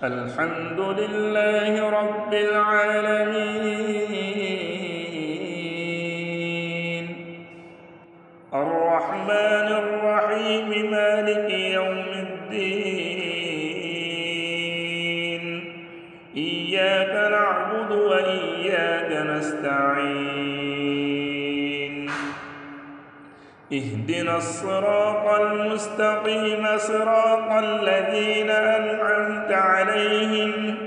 الحمد لله رب العالمين الرحمن الرحيم مالك يوم الدين إياك نعبد وإياك نستعين اهدنا الصراط المستقيم صراط الذين أنعمت عليهم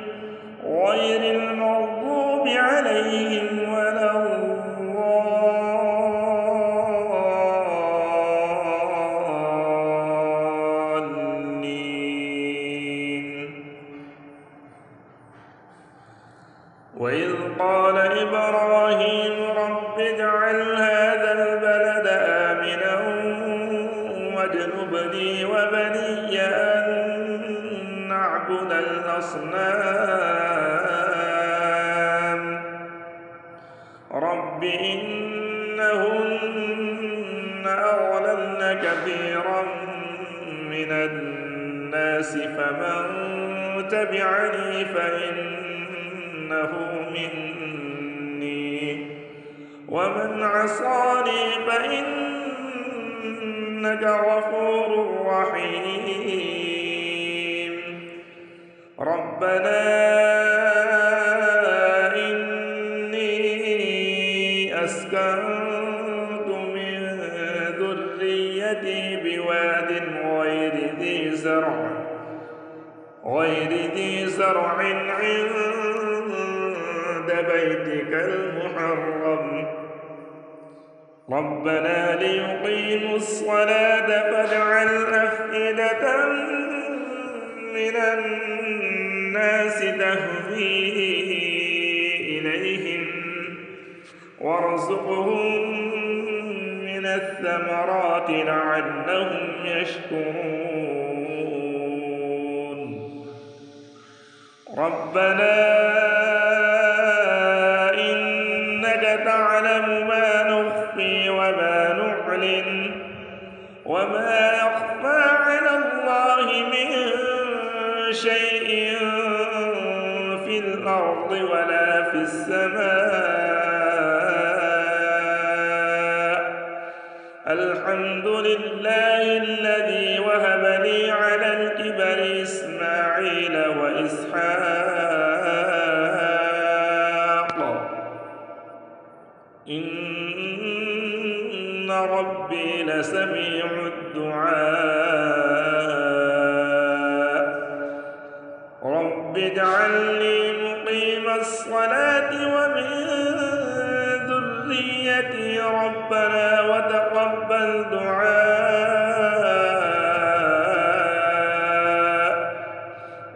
غير المغضوب عليهم ولا الضالين. وإذ قال إبراهيم رب اجعل هذا البلد آمنا واجنبني وبني أن نعبد الأصنام رب إنهن أضللن كثيرا من الناس فمن تبعني فإنه مني ومن عصاني فإنك غفور رحيم. ربنا إني أسكنت من ذريتي بواد غير ذي زرع عند بيتك المحرم ربنا ليقيموا الصلاة فاجعل أفئدة من الناس تهوي إليهم وارزقهم من الثمرات لعلهم يشكرون. ربنا إنك تعلم ما نخفي وما نعلن وما يخفى على الله من شيء في الأرض ولا في السماء. الحمد لله الذي وهب لي على الكبر إسماعيل وإسحاق إن ربي لسميع الدعاء. رب اجعلني مقيم الصلاة ومن ذريتي ربنا وتقبل دعاء.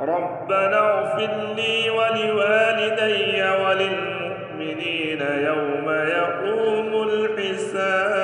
ربنا اغفر لي ولوالدي وللمؤمنين يوم يقوم الحساب.